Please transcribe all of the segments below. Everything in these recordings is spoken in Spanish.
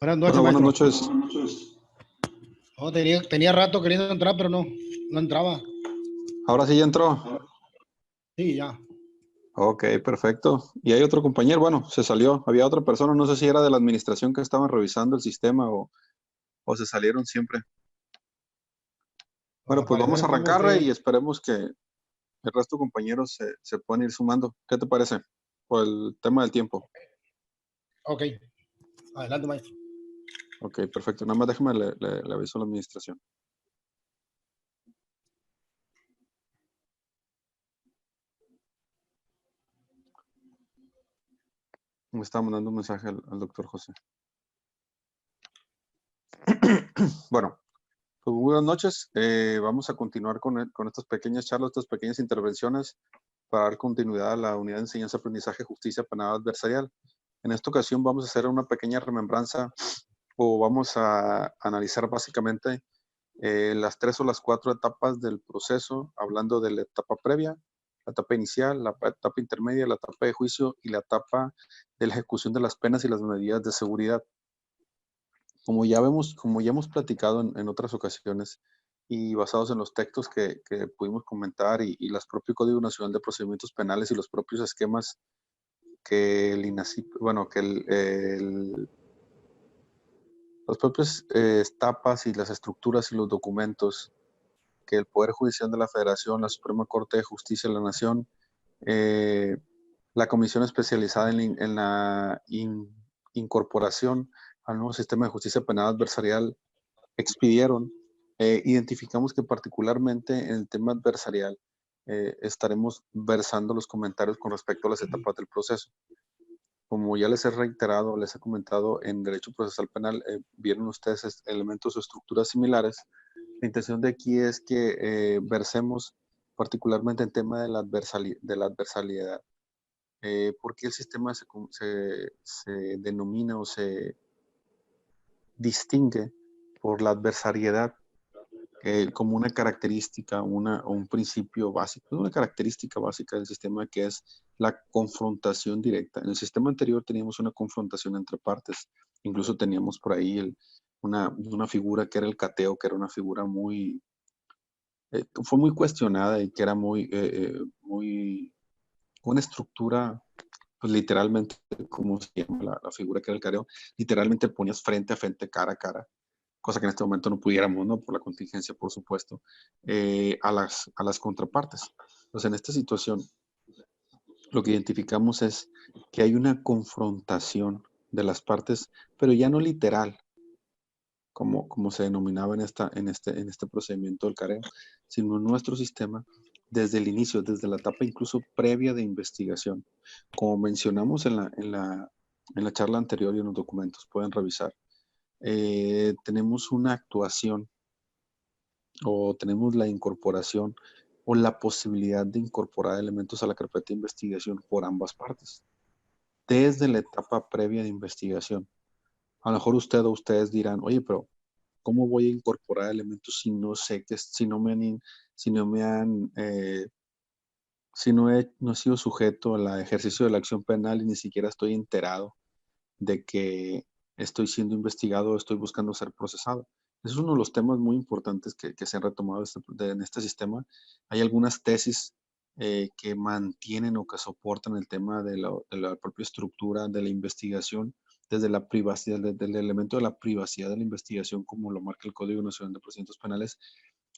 Buenas noches, Bueno, buenas maestro. noches. Oh, tenía rato queriendo entrar, pero no entraba. Ahora sí ya entró. Sí, ya. Ok, perfecto. Y hay otro compañero, bueno, se salió. Había otra persona, no sé si era de la administración que estaban revisando el sistema o se salieron siempre. Bueno, Al pues parecer vamos a estamos arrancar y fríos. esperemos que el resto de compañeros se puedan ir sumando. ¿Qué te parece? Por el tema del tiempo. Ok, adelante, maestro. Ok, perfecto. Nada más déjame le aviso a la administración. Me está mandando un mensaje al doctor José. Bueno, pues buenas noches. Vamos a continuar con estas pequeñas charlas, estas pequeñas intervenciones para dar continuidad a la unidad de enseñanza, aprendizaje, justicia penal adversarial. En esta ocasión vamos a hacer una pequeña remembranza o vamos a analizar básicamente las 3 o las 4 etapas del proceso, hablando de la etapa previa, la etapa inicial, la etapa intermedia, la etapa de juicio y la etapa de la ejecución de las penas y las medidas de seguridad. Como ya hemos platicado en otras ocasiones y basados en los textos que pudimos comentar y los propios Código Nacional de Procedimientos Penales y los propios esquemas que el INACIP, bueno, que los propios etapas y las estructuras y los documentos que el Poder Judicial de la Federación, la Suprema Corte de Justicia de la Nación, eh, la Comisión Especializada en la incorporación al nuevo sistema de justicia penal adversarial expidieron, identificamos que particularmente en el tema adversarial estaremos versando los comentarios con respecto a las etapas del proceso. Como ya les he reiterado, les he comentado en Derecho Procesal Penal, vieron ustedes elementos o estructuras similares. La intención de aquí es que versemos particularmente en tema de la adversariedad. ¿Por qué el sistema se denomina o se distingue por la adversariedad como una característica, o un principio básico, una característica básica del sistema que es la confrontación directa? En el sistema anterior teníamos una confrontación entre partes, incluso teníamos por ahí una figura que era el cateo, que era una figura fue muy cuestionada y que era una estructura, pues literalmente, como se llama la figura que era el cateo, literalmente ponías frente a frente, cara a cara, cosa que en este momento no pudiéramos, ¿no? Por la contingencia, por supuesto, a las contrapartes. Entonces, en esta situación, lo que identificamos es que hay una confrontación de las partes, pero ya no literal, como se denominaba en este procedimiento del careo, sino en nuestro sistema desde el inicio, desde la etapa incluso previa de investigación. Como mencionamos en la charla anterior y en los documentos, pueden revisar, tenemos una actuación o tenemos la incorporación o la posibilidad de incorporar elementos a la carpeta de investigación por ambas partes, desde la etapa previa de investigación. A lo mejor usted o ustedes dirán, oye, pero ¿cómo voy a incorporar elementos si no sé que, si no me han, si no he sido sujeto al ejercicio de la acción penal y ni siquiera estoy enterado de que estoy siendo investigado o estoy buscando ser procesado? Ese es uno de los temas muy importantes que se han retomado en este sistema. Hay algunas tesis que mantienen o que soportan el tema de la propia estructura de la investigación desde la privacidad, desde el elemento de la privacidad de la investigación, como lo marca el Código Nacional de Procedimientos Penales,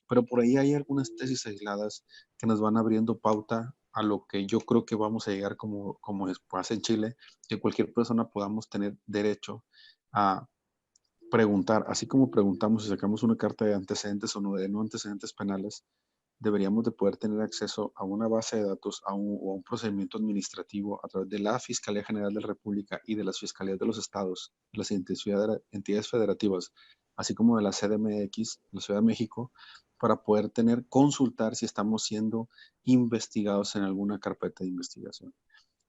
pero por ahí hay algunas tesis aisladas que nos van abriendo pauta a lo que yo creo que vamos a llegar como después en Chile, que cualquier persona podamos tener derecho a preguntar, así como preguntamos si sacamos una carta de antecedentes o no de no antecedentes penales, deberíamos de poder tener acceso a una base de datos o a un procedimiento administrativo a través de la Fiscalía General de la República y de las Fiscalías de los Estados, de las entidades federativas, así como de la CDMX, la Ciudad de México, para poder consultar si estamos siendo investigados en alguna carpeta de investigación.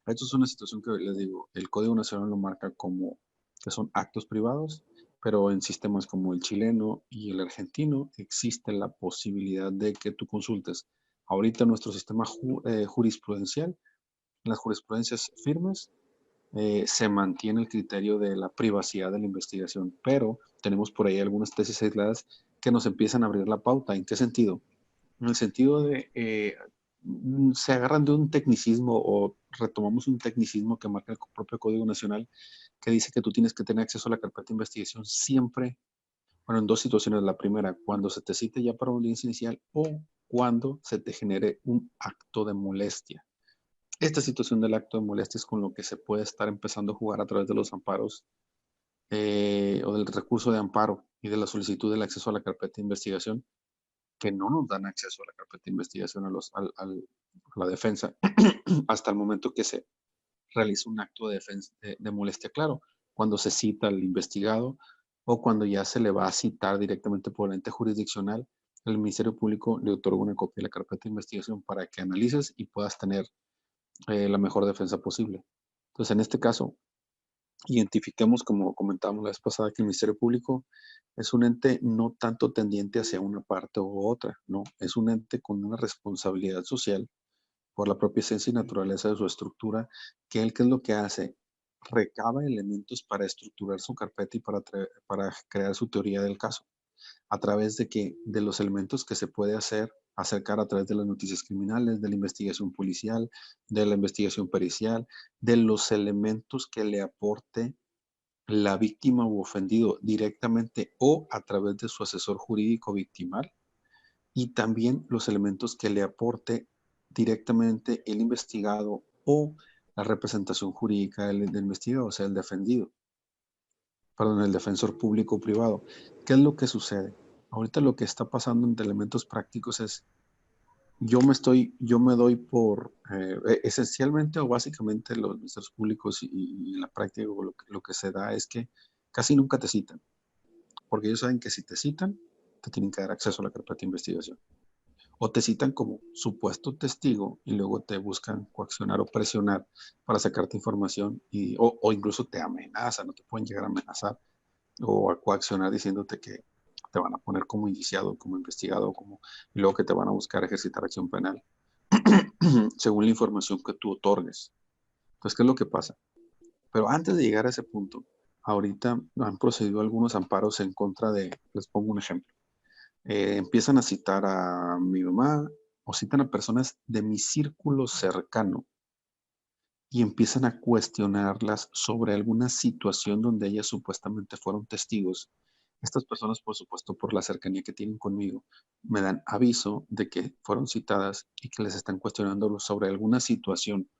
Esto es una situación que les digo, el Código Nacional lo marca como que son actos privados, pero en sistemas como el chileno y el argentino existe la posibilidad de que tú consultes. Ahorita nuestro sistema jurisprudencial, en las jurisprudencias firmes, se mantiene el criterio de la privacidad de la investigación, pero tenemos por ahí algunas tesis aisladas que nos empiezan a abrir la pauta. ¿En qué sentido? En el sentido de, se agarran de un tecnicismo o retomamos un tecnicismo que marca el propio Código Nacional que dice que tú tienes que tener acceso a la carpeta de investigación siempre, bueno, en dos situaciones. La primera, cuando se te cite ya para una audiencia inicial o cuando se te genere un acto de molestia. Esta situación del acto de molestia es con lo que se puede estar empezando a jugar a través de los amparos o del recurso de amparo y de la solicitud del acceso a la carpeta de investigación, que no nos dan acceso a la carpeta de investigación a la defensa hasta el momento que se realiza un acto de, defensa, de molestia, claro, cuando se cita al investigado o cuando ya se le va a citar directamente por el ente jurisdiccional, el Ministerio Público le otorga una copia de la carpeta de investigación para que analices y puedas tener la mejor defensa posible. Entonces, en este caso, identifiquemos, como comentábamos la vez pasada, que el Ministerio Público es un ente no tanto tendiente hacia una parte u otra, no, es un ente con una responsabilidad social por la propia esencia y naturaleza de su estructura, que él, ¿qué es lo que hace? Recaba elementos para estructurar su carpeta y para crear su teoría del caso a través de que de los elementos que se puede acercar a través de las noticias criminales, de la investigación policial, de la investigación pericial, de los elementos que le aporte la víctima u ofendido directamente o a través de su asesor jurídico victimal, y también los elementos que le aporte directamente el investigado o la representación jurídica del investigado, o sea, el defendido, perdón, el defensor público o privado. ¿Qué es lo que sucede? Ahorita lo que está pasando entre elementos prácticos es, yo me doy por, esencialmente o básicamente los ministerios públicos y en la práctica lo que se da es que casi nunca te citan, porque ellos saben que si te citan, te tienen que dar acceso a la carpeta de investigación. O te citan como supuesto testigo y luego te buscan coaccionar o presionar para sacarte información o incluso te amenazan, no te pueden llegar a amenazar o a coaccionar diciéndote que te van a poner como indiciado, como investigado, y luego que te van a buscar ejercitar acción penal según la información que tú otorgues. Entonces, ¿qué es lo que pasa? Pero antes de llegar a ese punto, ahorita han procedido algunos amparos en contra de, les pongo un ejemplo, empiezan a citar a mi mamá o citan a personas de mi círculo cercano y empiezan a cuestionarlas sobre alguna situación donde ellas supuestamente fueron testigos. Estas personas, por supuesto, por la cercanía que tienen conmigo, me dan aviso de que fueron citadas y que les están cuestionando sobre alguna situación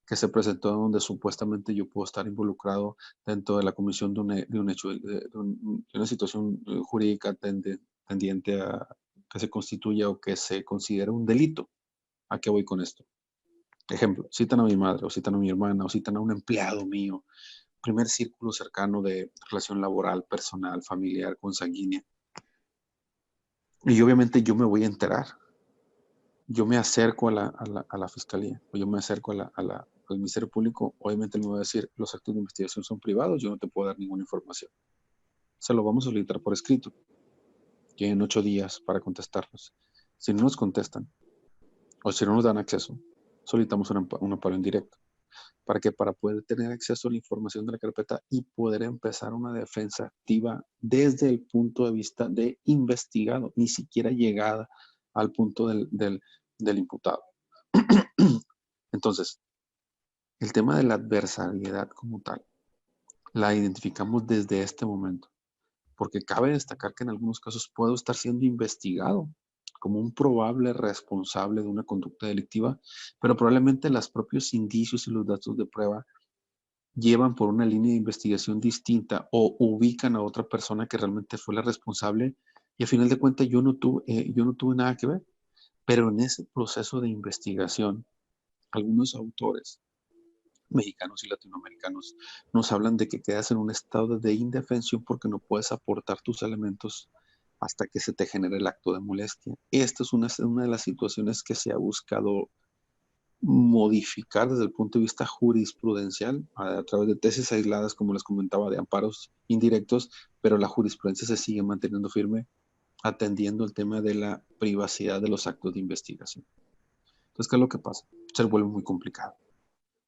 que se presentó donde supuestamente yo puedo estar involucrado dentro de la comisión de un hecho, de una situación jurídica tendiente a que se constituya o que se considere un delito. ¿A qué voy con esto? Ejemplo, citan a mi madre o citan a mi hermana o citan a un empleado mío, primer círculo cercano de relación laboral, personal, familiar, consanguínea. Y obviamente yo me voy a enterar. Yo me acerco a la fiscalía o yo me acerco al Ministerio Público, obviamente me va a decir, los actos de investigación son privados, yo no te puedo dar ninguna información. Se lo vamos a solicitar por escrito. Tienen 8 días para contestarnos. Si no nos contestan o si no nos dan acceso, solicitamos un amparo en directo. ¿Para qué? Para poder tener acceso a la información de la carpeta y poder empezar una defensa activa desde el punto de vista de investigado, ni siquiera llegada al punto del imputado. Entonces, el tema de la adversariedad como tal, la identificamos desde este momento, porque cabe destacar que en algunos casos puedo estar siendo investigado como un probable responsable de una conducta delictiva, pero probablemente los propios indicios y los datos de prueba llevan por una línea de investigación distinta o ubican a otra persona que realmente fue la responsable y a final de cuentas yo no tuve nada que ver. Pero en ese proceso de investigación, algunos autores mexicanos y latinoamericanos nos hablan de que quedas en un estado de indefensión porque no puedes aportar tus elementos hasta que se te genere el acto de molestia. Esta es una de las situaciones que se ha buscado modificar desde el punto de vista jurisprudencial a través de tesis aisladas, como les comentaba, de amparos indirectos, pero la jurisprudencia se sigue manteniendo firme atendiendo el tema de la privacidad de los actos de investigación. Entonces, ¿qué es lo que pasa? Se vuelve muy complicado.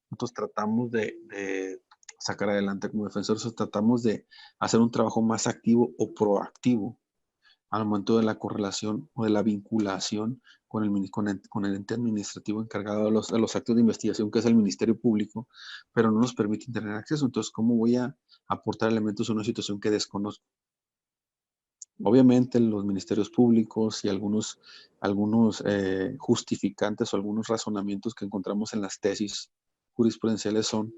Nosotros tratamos de sacar adelante como defensores, o tratamos de hacer un trabajo más activo o proactivo al momento de la correlación o de la vinculación con el ente administrativo encargado de los actos de investigación, que es el Ministerio Público, pero no nos permite tener acceso. Entonces, ¿cómo voy a aportar elementos a una situación que desconozco? Obviamente los ministerios públicos y algunos justificantes o algunos razonamientos que encontramos en las tesis jurisprudenciales son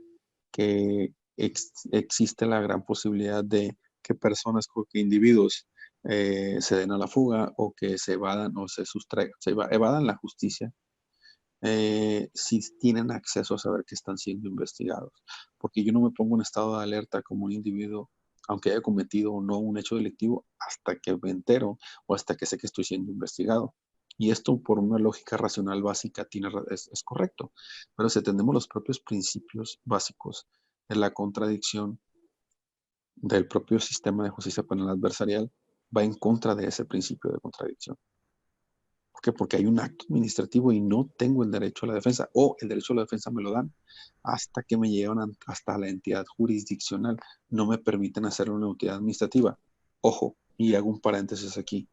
que existe la gran posibilidad de que personas, que individuos se den a la fuga o que se evadan o se sustraigan, evadan la justicia si tienen acceso a saber que están siendo investigados. Porque yo no me pongo en estado de alerta como un individuo, aunque haya cometido o no un hecho delictivo, hasta que me entero o hasta que sé que estoy siendo investigado. Y esto, por una lógica racional básica, es correcto. Pero si atendemos los propios principios básicos de la contradicción del propio sistema de justicia penal adversarial, va en contra de ese principio de contradicción. ¿Por qué? Porque hay un acto administrativo y no tengo el derecho a la defensa, o el derecho a la defensa me lo dan hasta que me llevan hasta la entidad jurisdiccional. No me permiten hacer una entidad administrativa. Ojo, y hago un paréntesis aquí.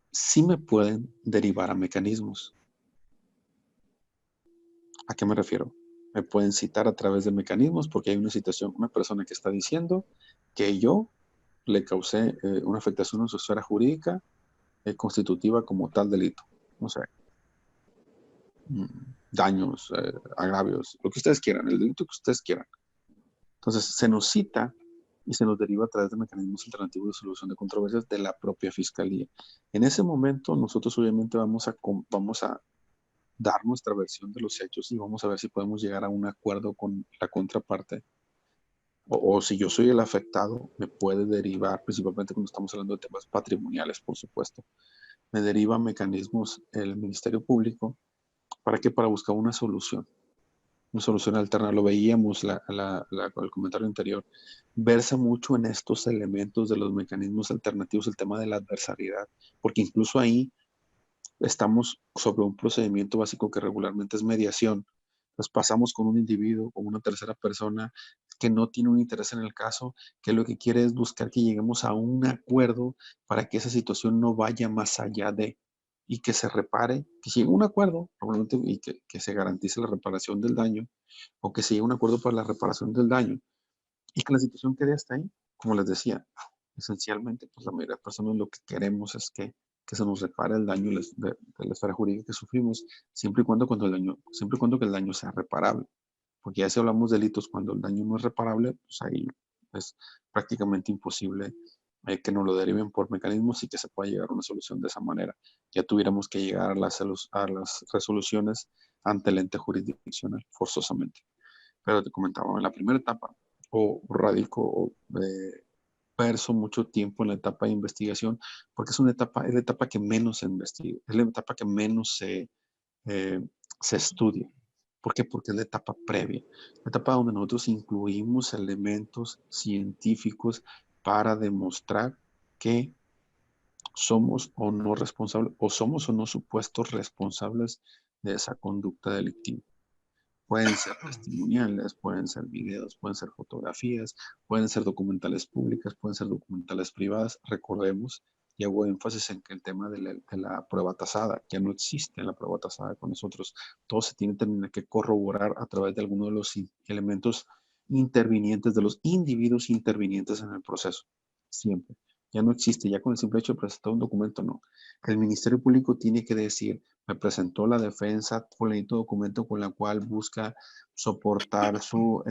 Sí me pueden derivar a mecanismos. ¿A qué me refiero? Me pueden citar a través de mecanismos porque hay una situación, una persona que está diciendo que yo le causé una afectación a su esfera jurídica constitutiva como tal delito. No sé, daños, agravios, lo que ustedes quieran, el delito que ustedes quieran. Entonces, se nos cita y se nos deriva a través de mecanismos alternativos de solución de controversias de la propia fiscalía. En ese momento, nosotros obviamente vamos a dar nuestra versión de los hechos y vamos a ver si podemos llegar a un acuerdo con la contraparte. O si yo soy el afectado, me puede derivar, principalmente cuando estamos hablando de temas patrimoniales, por supuesto, me deriva mecanismos el Ministerio Público. ¿Para qué? Para buscar una solución alterna. Lo veíamos el comentario anterior. Versa mucho en estos elementos de los mecanismos alternativos el tema de la adversariedad, porque incluso ahí estamos sobre un procedimiento básico que regularmente es mediación. Nos pasamos con un individuo o una tercera persona que no tiene un interés en el caso, que lo que quiere es buscar que lleguemos a un acuerdo para que esa situación no vaya más allá de y que se repare, que se llegue a un acuerdo probablemente, y que se garantice la reparación del daño o que se llegue a un acuerdo para la reparación del daño y que la situación quede hasta ahí. Como les decía, esencialmente, pues la mayoría de personas lo que queremos es que se nos repare el daño de la esfera jurídica que sufrimos, siempre y cuando que el daño sea reparable. Porque ya si hablamos de delitos cuando el daño no es reparable, pues ahí es prácticamente imposible que nos lo deriven por mecanismos y que se pueda llegar a una solución de esa manera. Ya tuviéramos que llegar a las resoluciones ante el ente jurisdiccional, forzosamente. Pero te comentaba, en la primera etapa, o radico, o verso mucho tiempo en la etapa de investigación, porque es la etapa que menos se investiga, es la etapa que menos eh, se estudia. ¿Por qué? Porque es la etapa previa, la etapa donde nosotros incluimos elementos científicos para demostrar que somos o no responsables, o somos o no supuestos responsables de esa conducta delictiva. Pueden ser testimoniales, pueden ser videos, pueden ser fotografías, pueden ser documentales públicas, pueden ser documentales privadas. Recordemos y hago énfasis en que el tema de la prueba tasada, ya no existe la prueba tasada con nosotros. Todo se tiene que corroborar a través de alguno de los elementos intervinientes, de los individuos intervinientes en el proceso. Siempre. Ya no existe, ya con el simple hecho de presentar un documento, no. El Ministerio Público tiene que decir, me presentó la defensa con el documento con la cual busca soportar sus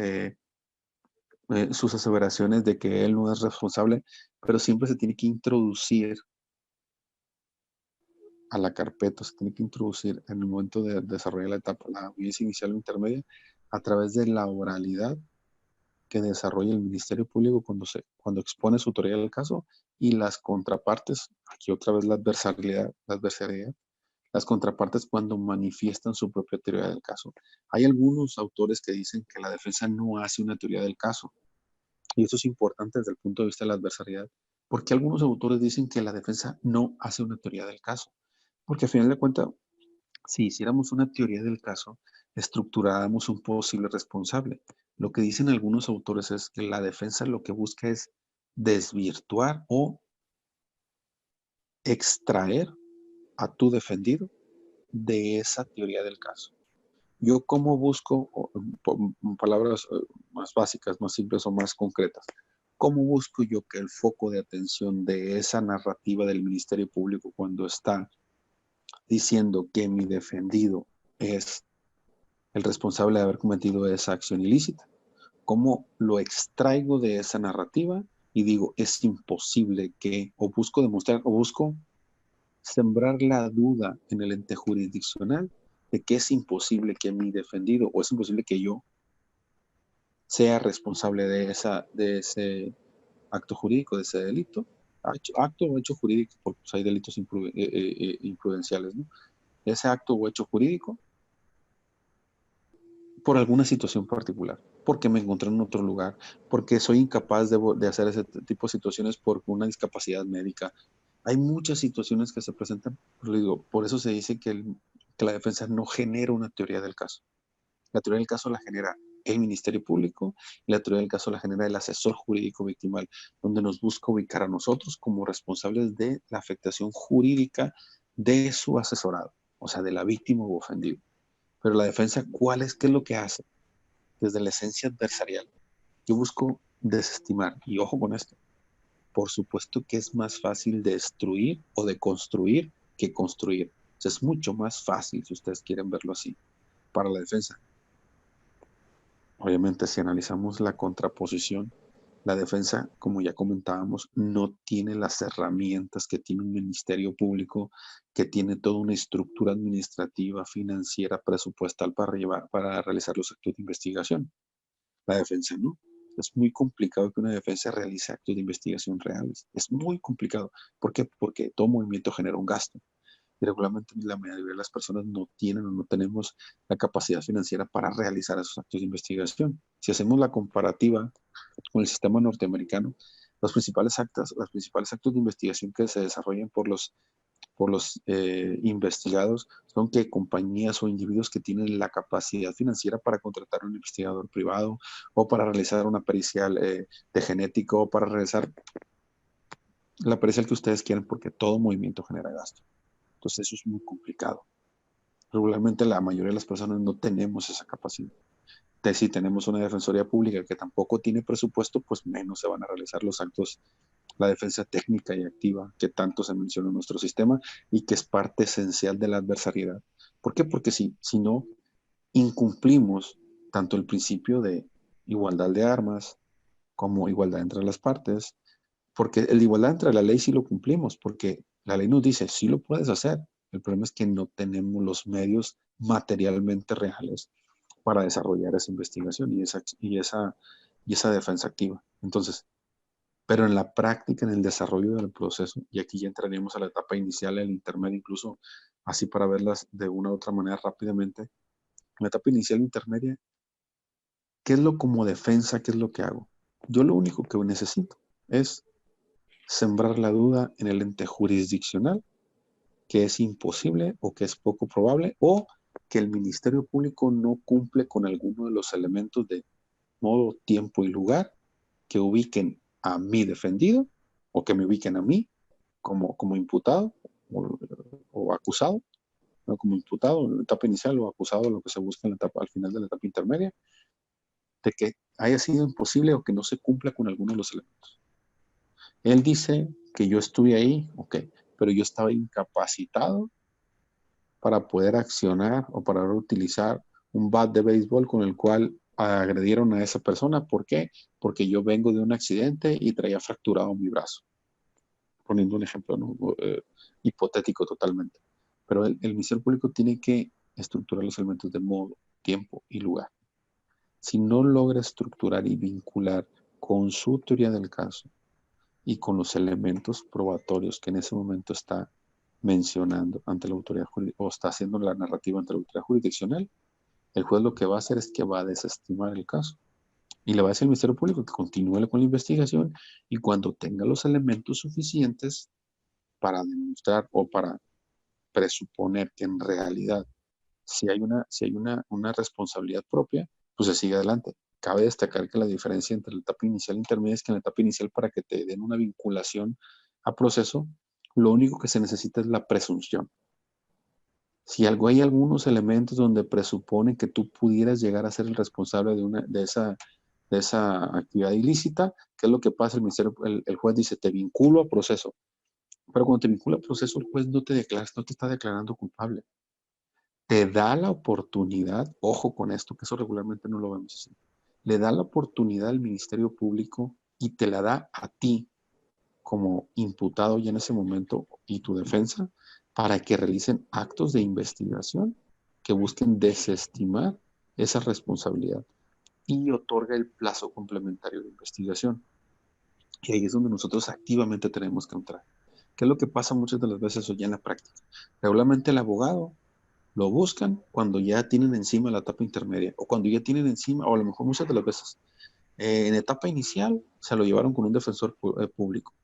aseveraciones de que él no es responsable, pero siempre se tiene que introducir a la carpeta, se tiene que introducir en el momento de desarrollar la etapa, la audiencia inicial o intermedia, a través de la oralidad que desarrolla el Ministerio Público cuando expone su teoría del caso y las contrapartes, aquí otra vez la adversariedad, las contrapartes cuando manifiestan su propia teoría del caso. Hay algunos autores que dicen que la defensa no hace una teoría del caso, y eso es importante desde el punto de vista de la adversariedad, porque algunos autores dicen que la defensa no hace una teoría del caso, porque al final de cuentas, si hiciéramos una teoría del caso, estructuráramos un posible responsable, Lo que dicen algunos autores es que la defensa lo que busca es desvirtuar o extraer a tu defendido de esa teoría del caso. Yo cómo busco, palabras más básicas, más simples o más concretas, ¿cómo busco yo que el foco de atención de esa narrativa del Ministerio Público cuando está diciendo que mi defendido es el responsable de haber cometido esa acción ilícita? ¿Cómo lo extraigo de esa narrativa y digo, es imposible que, o busco demostrar, o busco sembrar la duda en el ente jurisdiccional de que es imposible que mi defendido, o es imposible que yo sea responsable de ese acto jurídico, de ese delito? Acto o hecho jurídico, porque pues, hay delitos imprudenciales, ¿no? Ese acto o hecho jurídico por alguna situación particular, porque me encontré en otro lugar, porque soy incapaz de hacer ese tipo de situaciones por una discapacidad médica. Hay muchas situaciones que se presentan, pues, digo, por eso se dice que la defensa no genera una teoría del caso. La teoría del caso la genera el Ministerio Público y la teoría del caso la genera el asesor jurídico victimal, donde nos busca ubicar a nosotros como responsables de la afectación jurídica de su asesorado, o sea, de la víctima o ofendido. Pero la defensa, ¿qué es lo que hace? Desde la esencia adversarial, yo busco desestimar, y ojo con esto, por supuesto que es más fácil destruir o de construir que construir. O sea, es mucho más fácil, si ustedes quieren verlo así, para la defensa. Obviamente, si analizamos la contraposición, la defensa, como ya comentábamos, no tiene las herramientas que tiene un ministerio público, que tiene toda una estructura administrativa, financiera, presupuestal para realizar los actos de investigación. La defensa no. Es muy complicado que una defensa realice actos de investigación reales. Es muy complicado. ¿Por qué? Porque todo movimiento genera un gasto. Y regularmente la mayoría de las personas no tienen o no tenemos la capacidad financiera para realizar esos actos de investigación. Si hacemos la comparativa con el sistema norteamericano, los principales actos de investigación que se desarrollan por los investigados son que compañías o individuos que tienen la capacidad financiera para contratar a un investigador privado o para realizar una pericial de genético o para realizar la pericial que ustedes quieran porque todo movimiento genera gasto. Entonces eso es muy complicado. Regularmente la mayoría de las personas no tenemos esa capacidad. Si tenemos una defensoría pública que tampoco tiene presupuesto, pues menos se van a realizar los actos, la defensa técnica y activa que tanto se menciona en nuestro sistema y que es parte esencial de la adversariedad. ¿Por qué? Porque si no, incumplimos tanto el principio de igualdad de armas como igualdad entre las partes, porque el de igualdad entre la ley sí lo cumplimos, porque la ley nos dice, sí lo puedes hacer. El problema es que no tenemos los medios materialmente reales para desarrollar esa investigación y esa defensa activa. Entonces, pero en la práctica, en el desarrollo del proceso, y aquí ya entraríamos a la etapa inicial, el intermedio, incluso así para verlas de una u otra manera rápidamente, en la etapa inicial e intermedia, ¿qué es lo como defensa? ¿Qué es lo que hago? Yo lo único que necesito es sembrar la duda en el ente jurisdiccional, que es imposible o que es poco probable, o que el Ministerio Público no cumple con alguno de los elementos de modo, tiempo y lugar que ubiquen a mi defendido o que me ubiquen a mí como imputado o acusado, ¿no? Como imputado en la etapa inicial o acusado, lo que se busca en la etapa, al final de la etapa intermedia, de que haya sido imposible o que no se cumpla con alguno de los elementos. Él dice que yo estuve ahí, ok, pero yo estaba incapacitado para poder accionar o para utilizar un bat de béisbol con el cual agredieron a esa persona. ¿Por qué? Porque yo vengo de un accidente y traía fracturado mi brazo. Poniendo un ejemplo, ¿no? Hipotético totalmente. Pero el Ministerio Público tiene que estructurar los elementos de modo, tiempo y lugar. Si no logra estructurar y vincular con su teoría del caso y con los elementos probatorios que en ese momento está mencionando ante la autoridad o está haciendo la narrativa ante la autoridad jurisdiccional, el juez lo que va a hacer es que va a desestimar el caso y le va a decir al Ministerio Público que continúe con la investigación y cuando tenga los elementos suficientes para demostrar o para presuponer que en realidad si hay una responsabilidad propia, pues se sigue adelante. cabe destacar que la diferencia entre la etapa inicial e intermedia es que en la etapa inicial, para que te den una vinculación a proceso, lo único que se necesita es la presunción. Si hay algunos elementos donde presupone que tú pudieras llegar a ser el responsable de esa actividad ilícita, ¿qué es lo que pasa? El juez dice, te vinculo a proceso. Pero cuando te vincula a proceso, el juez no te está declarando culpable. Te da la oportunidad, ojo con esto, que eso regularmente no lo vemos así, le da la oportunidad al Ministerio Público y te la da a ti como imputado ya en ese momento y tu defensa para que realicen actos de investigación que busquen desestimar esa responsabilidad y otorga el plazo complementario de investigación. Y ahí es donde nosotros activamente tenemos que entrar. ¿Qué es lo que pasa muchas de las veces hoy en la práctica? Regularmente el abogado lo buscan cuando ya tienen encima la etapa intermedia o cuando ya tienen encima, o a lo mejor muchas de las veces, en etapa inicial se lo llevaron con un defensor público.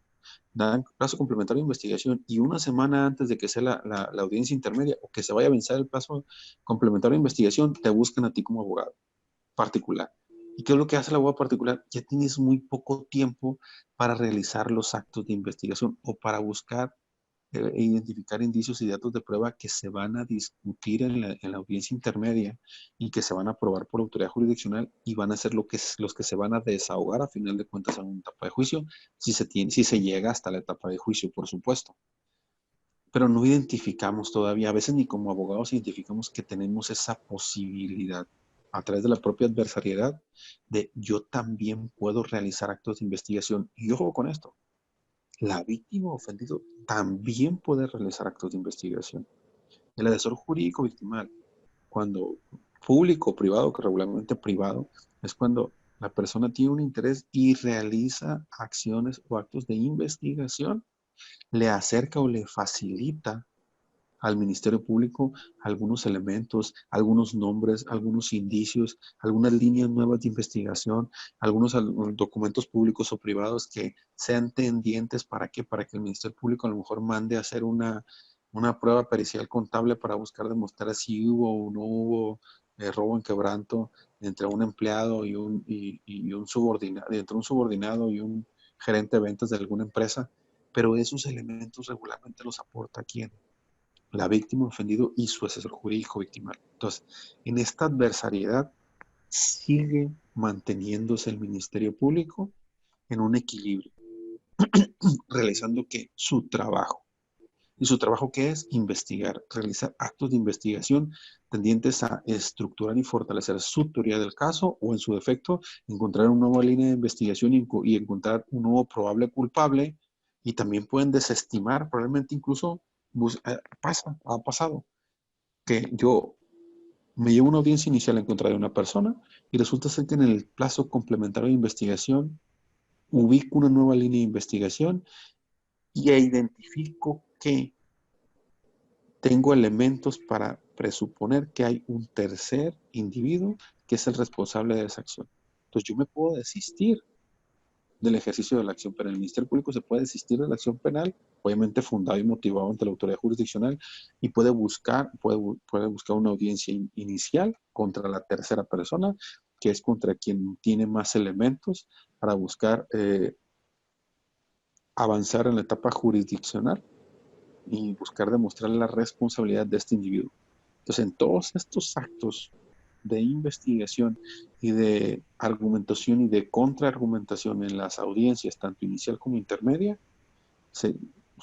Dan plazo complementario de investigación y una semana antes de que sea la audiencia intermedia o que se vaya a vencer el plazo complementario de investigación, te buscan a ti como abogado particular. ¿Y qué es lo que hace el abogado particular? Ya tienes muy poco tiempo para realizar los actos de investigación o para buscar e identificar indicios y datos de prueba que se van a discutir en la audiencia intermedia y que se van a aprobar por autoridad jurisdiccional y van a ser los que se van a desahogar a final de cuentas en una etapa de juicio, si se llega hasta la etapa de juicio, por supuesto. Pero no identificamos todavía, a veces ni como abogados identificamos que tenemos esa posibilidad a través de la propia adversariedad de yo también puedo realizar actos de investigación. Y ojo con esto, la víctima ofendido también puede realizar actos de investigación. El asesor jurídico victimal, cuando público o privado, que regularmente privado, es cuando la persona tiene un interés y realiza acciones o actos de investigación, le acerca o le facilita al Ministerio Público algunos elementos, algunos nombres, algunos indicios, algunas líneas nuevas de investigación, algunos documentos públicos o privados que sean tendientes para que el Ministerio Público a lo mejor mande a hacer una prueba pericial contable para buscar demostrar si hubo o no hubo robo en quebranto entre un empleado y un subordinado, entre un subordinado y un gerente de ventas de alguna empresa, pero esos elementos regularmente los aporta quién, la víctima ofendido y su asesor jurídico victimal. Entonces, en esta adversariedad sigue manteniéndose el Ministerio Público en un equilibrio, realizando ¿qué? Su trabajo. ¿Y su trabajo qué es? Investigar, realizar actos de investigación tendientes a estructurar y fortalecer su teoría del caso o en su defecto encontrar una nueva línea de investigación y encontrar un nuevo probable culpable y también pueden desestimar, probablemente incluso ha pasado que yo me llevo una audiencia inicial en contra de una persona y resulta ser que en el plazo complementario de investigación ubico una nueva línea de investigación y identifico que tengo elementos para presuponer que hay un tercer individuo que es el responsable de esa acción. Entonces yo me puedo desistir del ejercicio de la acción penal. El Ministerio Público se puede desistir de la acción penal, obviamente fundado y motivado ante la autoridad jurisdiccional, y puede buscar una audiencia inicial contra la tercera persona, que es contra quien tiene más elementos para buscar avanzar en la etapa jurisdiccional y buscar demostrar la responsabilidad de este individuo. Entonces, en todos estos actos de investigación y de argumentación y de contraargumentación en las audiencias, tanto inicial como intermedia,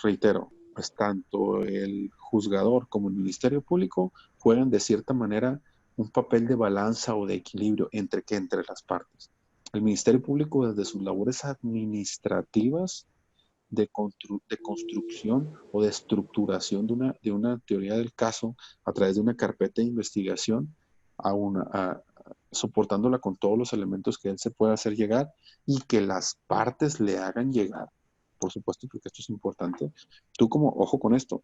reitero, pues tanto el juzgador como el Ministerio Público juegan de cierta manera un papel de balanza o de equilibrio entre las partes. El Ministerio Público desde sus labores administrativas de construcción o de estructuración de una teoría del caso a través de una carpeta de investigación, soportándola con todos los elementos que él se pueda hacer llegar y que las partes le hagan llegar. Por supuesto, porque esto es importante. Ojo con esto,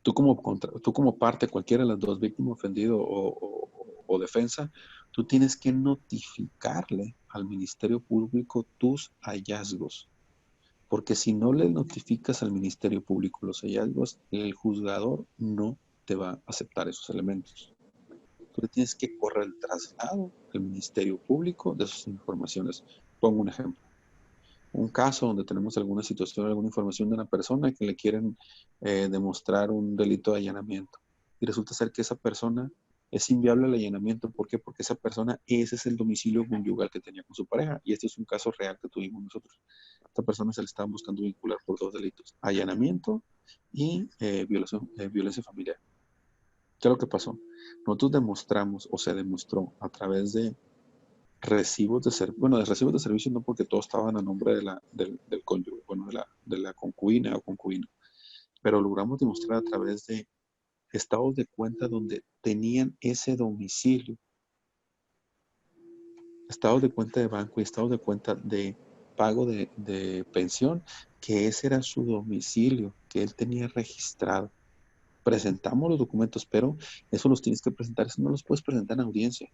tú como parte, cualquiera de las dos, víctima, ofendido o defensa, tú tienes que notificarle al Ministerio Público tus hallazgos. Porque si no le notificas al Ministerio Público los hallazgos, el juzgador no te va a aceptar esos elementos. tú le tienes que correr el traslado al Ministerio Público de sus informaciones. Pongo un ejemplo. Un caso donde tenemos alguna situación, alguna información de una persona que le quieren demostrar un delito de allanamiento. Y resulta ser que esa persona es inviable el allanamiento. ¿Por qué? Porque esa persona, ese es el domicilio conyugal que tenía con su pareja. Y este es un caso real que tuvimos nosotros. Esta persona se le estaba buscando vincular por 2 delitos: allanamiento y violencia familiar. ¿Qué es lo que pasó? Nosotros demostramos, o se demostró a través de recibos de servicio, bueno, de recibos de servicio no, porque todos estaban a nombre del cónyuge, bueno, de la concubina o concubino, pero logramos demostrar a través de estados de cuenta donde tenían ese domicilio, estados de cuenta de banco y estados de cuenta de pago de pensión, que ese era su domicilio, que él tenía registrado. Presentamos los documentos, pero eso los tienes que presentar, eso no los puedes presentar en audiencia.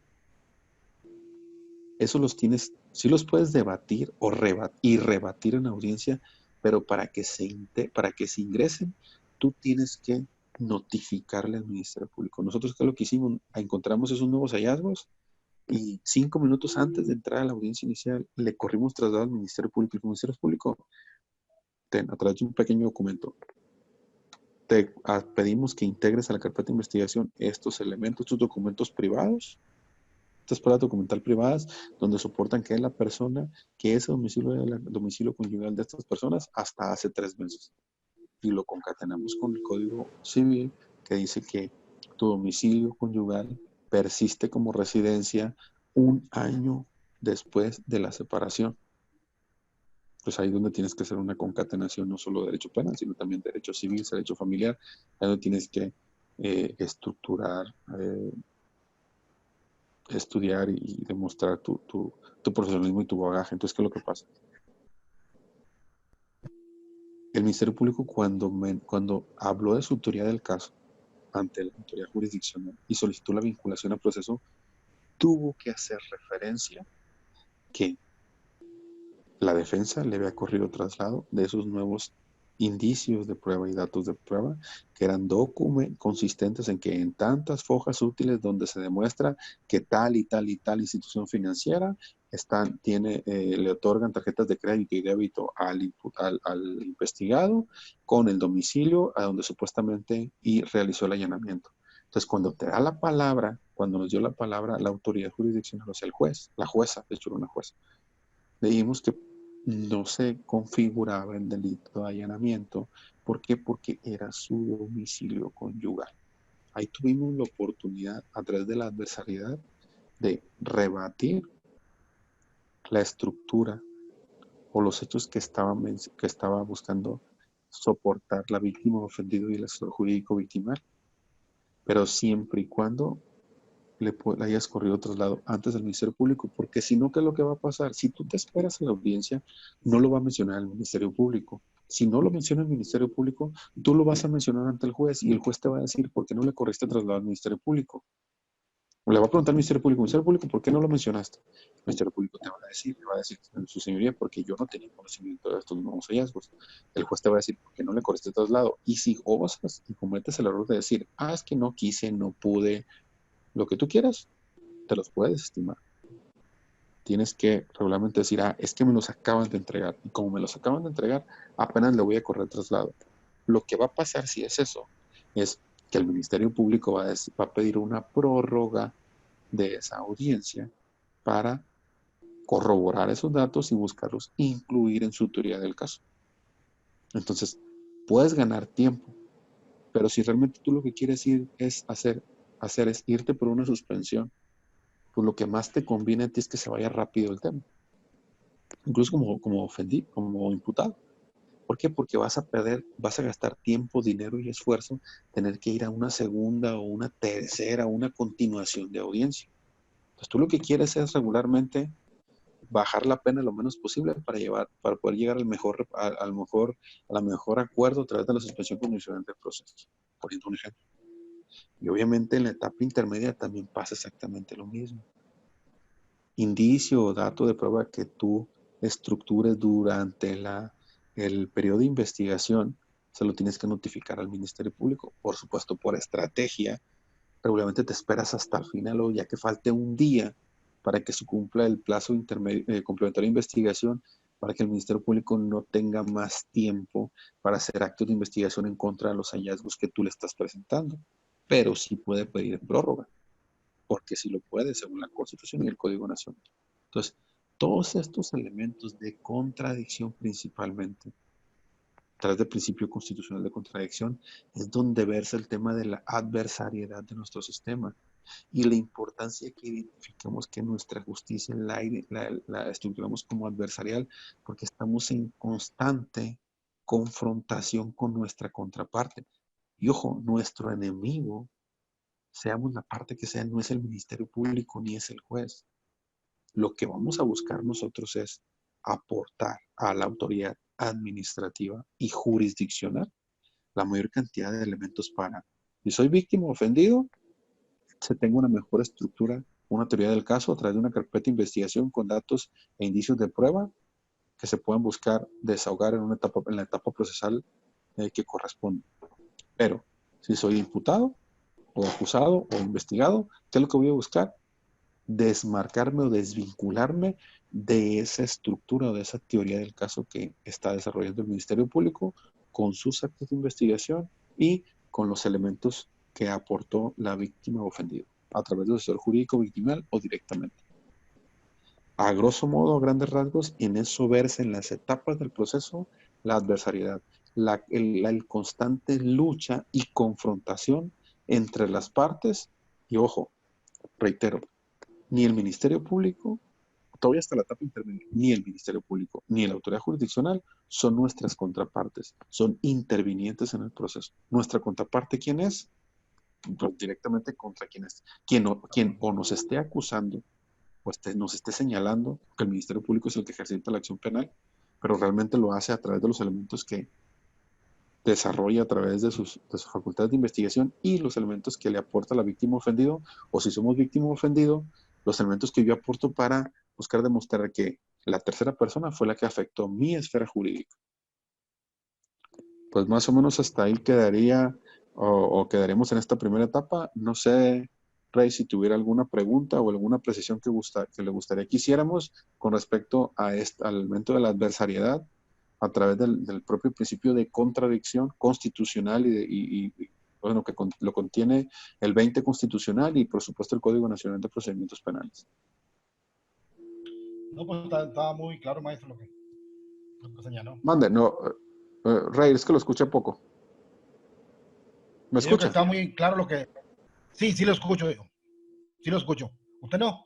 Eso los tienes, sí los puedes debatir o rebatir en audiencia, pero para que se ingresen, tú tienes que notificarle al Ministerio Público. Nosotros, ¿qué es lo que hicimos? Encontramos esos nuevos hallazgos y 5 minutos antes de entrar a la audiencia inicial, le corrimos traslado al Ministerio Público. El Ministerio Público, a través de un pequeño documento, pedimos que integres a la carpeta de investigación estos elementos, estos documentos privados, estas pruebas documental privadas, donde soportan que es la persona, que ese domicilio es el domicilio conyugal de estas personas hasta hace 3 meses. Y lo concatenamos con el Código Civil, que dice que tu domicilio conyugal persiste como residencia 1 año después de la separación. Pues ahí es donde tienes que hacer una concatenación, no solo de derecho penal, sino también derecho civil, derecho familiar. Ahí donde tienes que estructurar, estudiar y demostrar tu profesionalismo y tu bagaje. Entonces, ¿qué es lo que pasa? El Ministerio Público, cuando habló de su autoría del caso ante la autoridad jurisdiccional y solicitó la vinculación al proceso, tuvo que hacer referencia que la defensa le había corrido traslado de esos nuevos indicios de prueba y datos de prueba, que eran consistentes en que en tantas fojas útiles donde se demuestra que tal y tal y tal institución financiera le otorgan tarjetas de crédito y débito al investigado con el domicilio a donde supuestamente realizó el allanamiento. Entonces, cuando te da la palabra, cuando nos dio la palabra la autoridad jurisdiccional, o sea, el juez, la jueza, de hecho era una jueza, le dijimos que no se configuraba el delito de allanamiento. ¿Por qué? Porque era su domicilio conyugal. Ahí tuvimos la oportunidad, a través de la adversariedad, de rebatir la estructura o los hechos que estaba buscando soportar la víctima ofendido y el asesor jurídico victimal, pero siempre y cuando le hayas corrido traslado antes del Ministerio Público, porque si no, ¿qué es lo que va a pasar? Si tú te esperas a la audiencia, no lo va a mencionar el Ministerio Público. Si no lo menciona el Ministerio Público, tú lo vas a mencionar ante el juez y el juez te va a decir, ¿por qué no le corriste traslado al Ministerio Público? O le va a preguntar al Ministerio Público, ¿por qué no lo mencionaste? El Ministerio Público te va a decir, su señoría, porque yo no tenía conocimiento de estos nuevos hallazgos. El juez te va a decir, ¿por qué no le corriste traslado? Y si osas y cometes el error de decir, es que no quise, no pude, lo que tú quieras, te los puedes estimar. Tienes que regularmente decir, es que me los acaban de entregar. Y como me los acaban de entregar, apenas le voy a correr traslado. Lo que va a pasar si es eso, es que el Ministerio Público va a pedir una prórroga de esa audiencia para corroborar esos datos y buscarlos incluir en su teoría del caso. Entonces, puedes ganar tiempo, pero si realmente tú lo que quieres hacer es irte por una suspensión, pues lo que más te conviene a ti es que se vaya rápido el tema. Incluso como imputado. ¿Por qué? Porque vas a gastar tiempo, dinero y esfuerzo tener que ir a una segunda o una tercera, una continuación de audiencia. Entonces tú lo que quieres es regularmente bajar la pena lo menos posible para poder llegar a la mejor acuerdo a través de la suspensión condicional del proceso, poniendo un ejemplo. Y obviamente en la etapa intermedia también pasa exactamente lo mismo. Indicio o dato de prueba que tú estructures durante el periodo de investigación, se lo tienes que notificar al Ministerio Público, por supuesto por estrategia, regularmente te esperas hasta el final o ya que falte un día para que se cumpla el plazo complementario de investigación, para que el Ministerio Público no tenga más tiempo para hacer actos de investigación en contra de los hallazgos que tú le estás presentando. Pero sí puede pedir prórroga, porque sí lo puede según la Constitución y el Código Nacional. Entonces, todos estos elementos de contradicción principalmente, a través del principio constitucional de contradicción, es donde versa el tema de la adversariedad de nuestro sistema y la importancia que identificamos que nuestra justicia la estructuramos como adversarial, porque estamos en constante confrontación con nuestra contraparte. Y ojo, nuestro enemigo, seamos la parte que sea, no es el Ministerio Público ni es el juez. Lo que vamos a buscar nosotros es aportar a la autoridad administrativa y jurisdiccional la mayor cantidad de elementos para, si soy víctima o ofendido, se tenga una mejor estructura, una teoría del caso a través de una carpeta de investigación con datos e indicios de prueba que se puedan buscar desahogar en la etapa procesal que corresponde. Pero si soy imputado o acusado o investigado, ¿qué es lo que voy a buscar? Desmarcarme o desvincularme de esa estructura o de esa teoría del caso que está desarrollando el Ministerio Público con sus actos de investigación y con los elementos que aportó la víctima ofendida a través del asesor jurídico victimal o directamente. A grosso modo, a grandes rasgos, en eso verse en las etapas del proceso la adversariedad, el constante lucha y confrontación entre las partes y, ojo, reitero, ni el Ministerio Público, todavía hasta la etapa intermedia, ni el Ministerio Público, ni la autoridad jurisdiccional son nuestras contrapartes, son intervinientes en el proceso. ¿Nuestra contraparte quién es? Pues directamente contra quien es, quien o nos esté acusando o nos esté señalando que el Ministerio Público es el que ejercita la acción penal, pero realmente lo hace a través de los elementos que desarrolla a través de sus facultades de investigación y los elementos que le aporta la víctima ofendido, o si somos víctima ofendido, los elementos que yo aporto para buscar demostrar que la tercera persona fue la que afectó mi esfera jurídica. Pues más o menos hasta ahí quedaría o quedaremos en esta primera etapa. No sé, Rey, si tuviera alguna pregunta o alguna precisión que le gustaría que hiciéramos con respecto a al elemento de la adversariedad a través del propio principio de contradicción constitucional bueno, que lo contiene el 20 constitucional y por supuesto el Código Nacional de Procedimientos Penales. No, pues estaba muy claro, maestro, lo que señaló. Mande, no, Rey, es que lo escuché poco. ¿Me Yo digo que escucha? está muy claro lo que... Sí, sí lo escucho, digo. Sí lo escucho. ¿Usted no?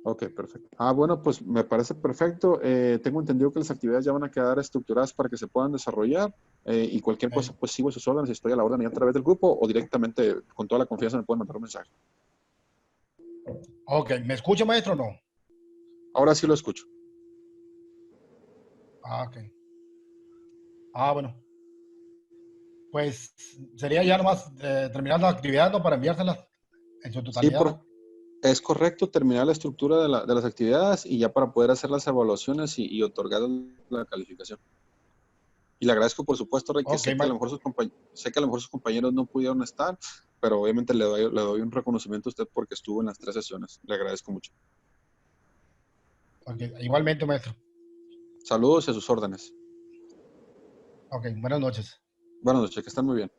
Ok, perfecto. Ah, bueno, pues me parece perfecto. Tengo entendido que las actividades ya van a quedar estructuradas para que se puedan desarrollar y cualquier cosa, pues sigo sus órdenes y estoy a la orden ya a través del grupo o directamente con toda la confianza me pueden mandar un mensaje. Ok, ¿me escucha, maestro, o no? Ahora sí lo escucho. Ah, ok. Ah, bueno. Pues sería ya nomás terminar la actividad, ¿no? Para enviárselas en su Sí, totalidad. es correcto terminar la estructura de las actividades y ya para poder hacer las evaluaciones y otorgar la calificación. Y le agradezco, por supuesto, Rey, que Ok, sé que a lo mejor sé que a lo mejor sus compañeros no pudieron estar, pero obviamente le doy un reconocimiento a usted porque estuvo en las 3 sesiones. Le agradezco mucho. ok. Igualmente, maestro. Saludos y a sus órdenes. Ok, buenas noches. Buenas noches, que estén muy bien.